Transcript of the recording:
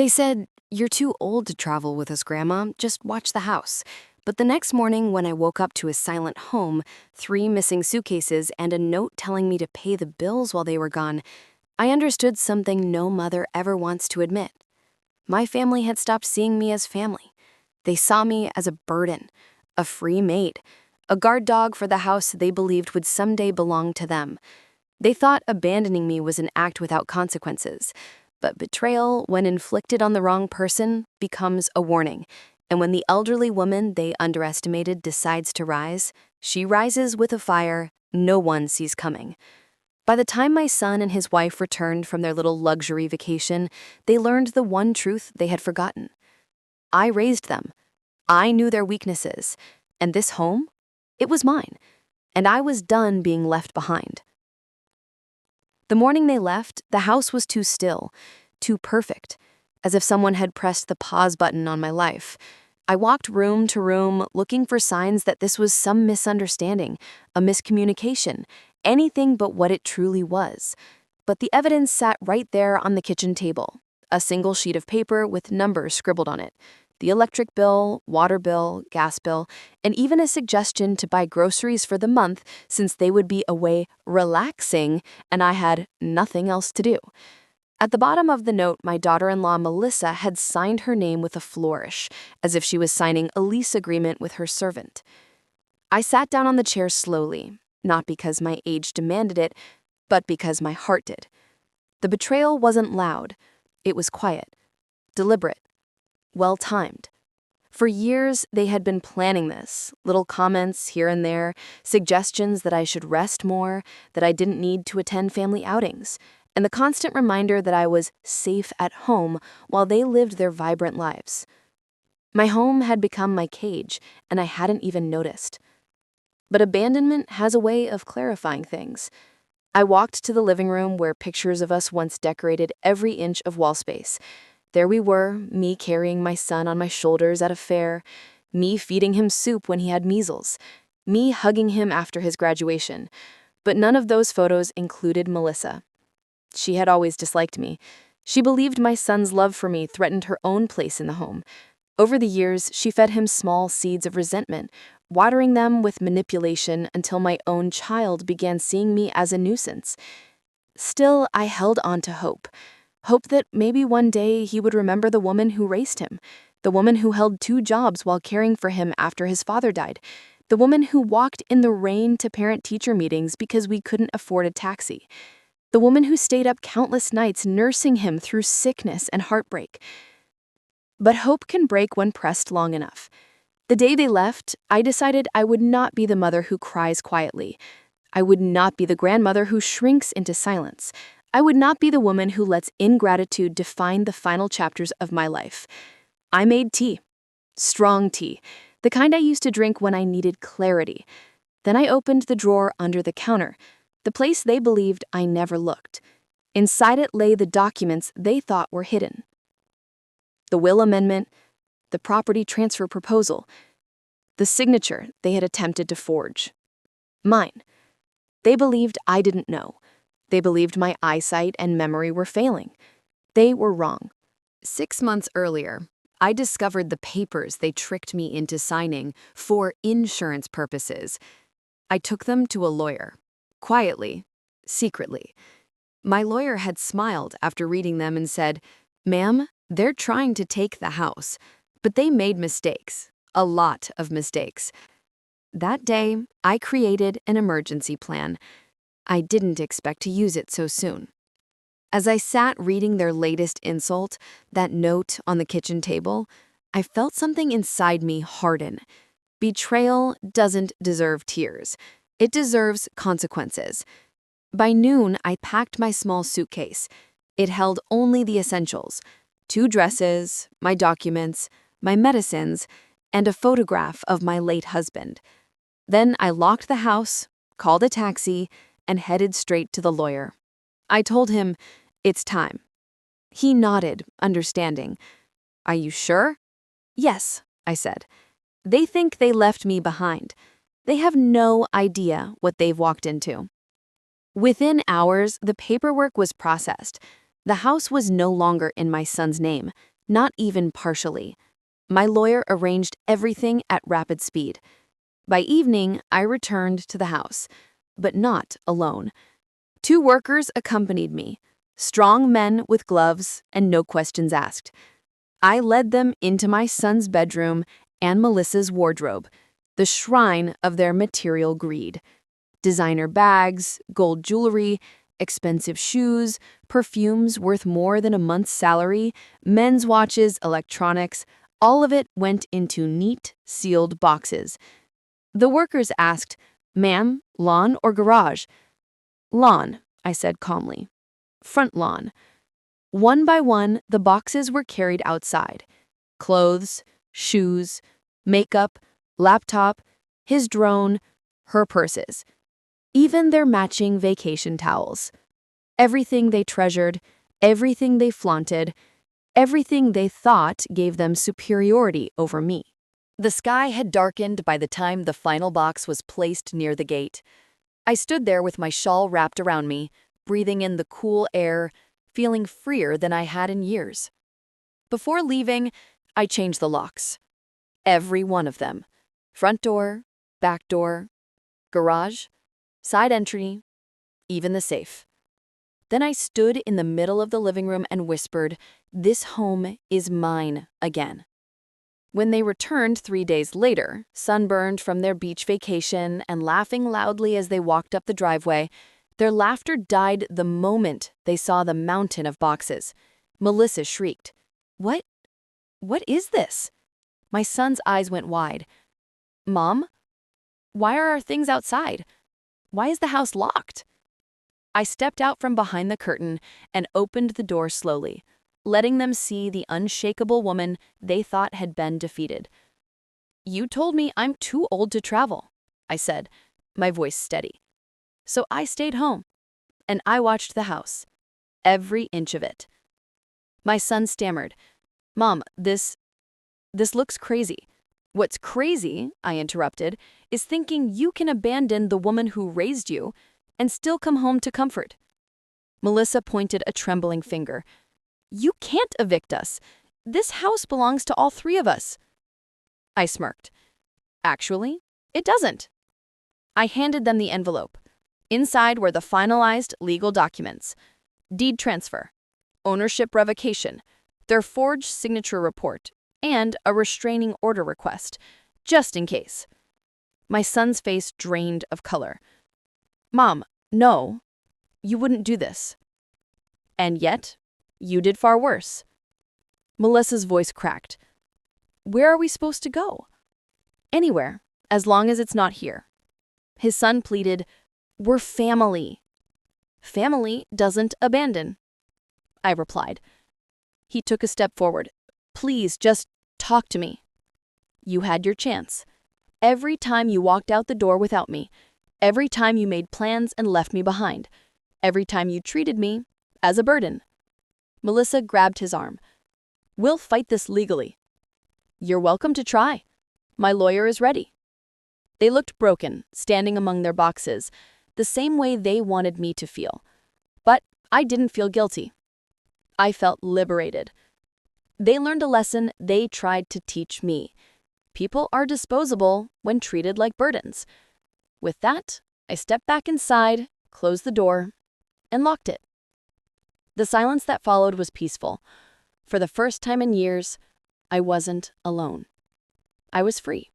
They said, "You're too old to travel with us, Grandma. Just watch the house." But the next morning, when I woke up to a silent home, 3 missing suitcases, and a note telling me to pay the bills while they were gone, I understood something no mother ever wants to admit. My family had stopped seeing me as family. They saw me as a burden, a free maid, a guard dog for the house they believed would someday belong to them. They thought abandoning me was an act without consequences. But betrayal, when inflicted on the wrong person, becomes a warning. And when the elderly woman they underestimated decides to rise, she rises with a fire no one sees coming. By the time my son and his wife returned from their little luxury vacation, they learned the one truth they had forgotten. I raised them. I knew their weaknesses. And this home? It was mine. And I was done being left behind. The morning they left, the house was too still, too perfect, as if someone had pressed the pause button on my life. I walked room to room, looking for signs that this was some misunderstanding, a miscommunication, anything but what it truly was. But the evidence sat right there on the kitchen table, a single sheet of paper with numbers scribbled on it. The electric bill, water bill, gas bill, and even a suggestion to buy groceries for the month since they would be away relaxing and I had nothing else to do. At the bottom of the note, my daughter-in-law Melissa had signed her name with a flourish, as if she was signing a lease agreement with her servant. I sat down on the chair slowly, not because my age demanded it, but because my heart did. The betrayal wasn't loud. It was quiet, deliberate, well-timed. For years, they had been planning this, little comments here and there, suggestions that I should rest more, that I didn't need to attend family outings, and the constant reminder that I was safe at home while they lived their vibrant lives. My home had become my cage, and I hadn't even noticed. But abandonment has a way of clarifying things. I walked to the living room where pictures of us once decorated every inch of wall space. There we were, me carrying my son on my shoulders at a fair, me feeding him soup when he had measles, me hugging him after his graduation. But none of those photos included Melissa. She had always disliked me. She believed my son's love for me threatened her own place in the home. Over the years, she fed him small seeds of resentment, watering them with manipulation until my own child began seeing me as a nuisance. Still, I held on to hope. Hope that maybe one day he would remember the woman who raised him, the woman who held 2 jobs while caring for him after his father died, the woman who walked in the rain to parent-teacher meetings because we couldn't afford a taxi, the woman who stayed up countless nights nursing him through sickness and heartbreak. But hope can break when pressed long enough. The day they left, I decided I would not be the mother who cries quietly. I would not be the grandmother who shrinks into silence. I would not be the woman who lets ingratitude define the final chapters of my life. I made tea. Strong tea. The kind I used to drink when I needed clarity. Then I opened the drawer under the counter, the place they believed I never looked. Inside it lay the documents they thought were hidden. The will amendment, the property transfer proposal, the signature they had attempted to forge. Mine. They believed I didn't know. They believed my eyesight and memory were failing. They were wrong. 6 months earlier, I discovered the papers they tricked me into signing for insurance purposes. I took them to a lawyer. Quietly, secretly. My lawyer had smiled after reading them and said, "Ma'am, they're trying to take the house, but they made mistakes, a lot of mistakes." That day, I created an emergency plan. I didn't expect to use it so soon. As I sat reading their latest insult, that note on the kitchen table, I felt something inside me harden. Betrayal doesn't deserve tears. It deserves consequences. By noon, I packed my small suitcase. It held only the essentials: 2 dresses, my documents, my medicines, and a photograph of my late husband. Then I locked the house, called a taxi, and headed straight to the lawyer. I told him, "It's time." He nodded, understanding. "Are you sure?" "Yes," I said. "They think they left me behind. They have no idea what they've walked into." Within hours, the paperwork was processed. The house was no longer in my son's name. Not even partially. My lawyer arranged everything at rapid speed. By evening, I returned to the house, but not alone. 2 workers accompanied me, strong men with gloves and no questions asked. I led them into my son's bedroom and Melissa's wardrobe, the shrine of their material greed. Designer bags, gold jewelry, expensive shoes, perfumes worth more than a month's salary, men's watches, electronics, all of it went into neat, sealed boxes. The workers asked, "Ma'am, lawn or garage?" "Lawn," I said calmly. "Front lawn." One by one, the boxes were carried outside. Clothes, shoes, makeup, laptop, his drone, her purses. Even their matching vacation towels. Everything they treasured, everything they flaunted, everything they thought gave them superiority over me. The sky had darkened by the time the final box was placed near the gate. I stood there with my shawl wrapped around me, breathing in the cool air, feeling freer than I had in years. Before leaving, I changed the locks. Every one of them. Front door, back door, garage, side entry, even the safe. Then I stood in the middle of the living room and whispered, "This home is mine again." When they returned 3 days later, sunburned from their beach vacation and laughing loudly as they walked up the driveway, their laughter died the moment they saw the mountain of boxes. Melissa shrieked, "What? What is this?" My son's eyes went wide. "Mom, why are our things outside? Why is the house locked?" I stepped out from behind the curtain and opened the door slowly, letting them see the unshakable woman they thought had been defeated. "You told me I'm too old to travel," I said, my voice steady. "So I stayed home, and I watched the house, every inch of it." My son stammered, "Mom, this looks crazy." "What's crazy," I interrupted, "is thinking you can abandon the woman who raised you and still come home to comfort." Melissa pointed a trembling finger. "You can't evict us. This house belongs to all 3 of us." I smirked. "Actually, it doesn't." I handed them the envelope. Inside were the finalized legal documents: deed transfer, ownership revocation, their forged signature report, and a restraining order request, just in case. My son's face drained of color. "Mom, no, you wouldn't do this." "And yet, you did far worse." Melissa's voice cracked. "Where are we supposed to go?" "Anywhere, as long as it's not here." His son pleaded, "We're family." "Family doesn't abandon," I replied. He took a step forward. "Please, just talk to me." "You had your chance. Every time you walked out the door without me. Every time you made plans and left me behind. Every time you treated me as a burden." Melissa grabbed his arm. "We'll fight this legally." "You're welcome to try. My lawyer is ready." They looked broken, standing among their boxes, the same way they wanted me to feel. But I didn't feel guilty. I felt liberated. They learned a lesson they tried to teach me. People are disposable when treated like burdens. With that, I stepped back inside, closed the door, and locked it. The silence that followed was peaceful. For the first time in years, I wasn't alone. I was free.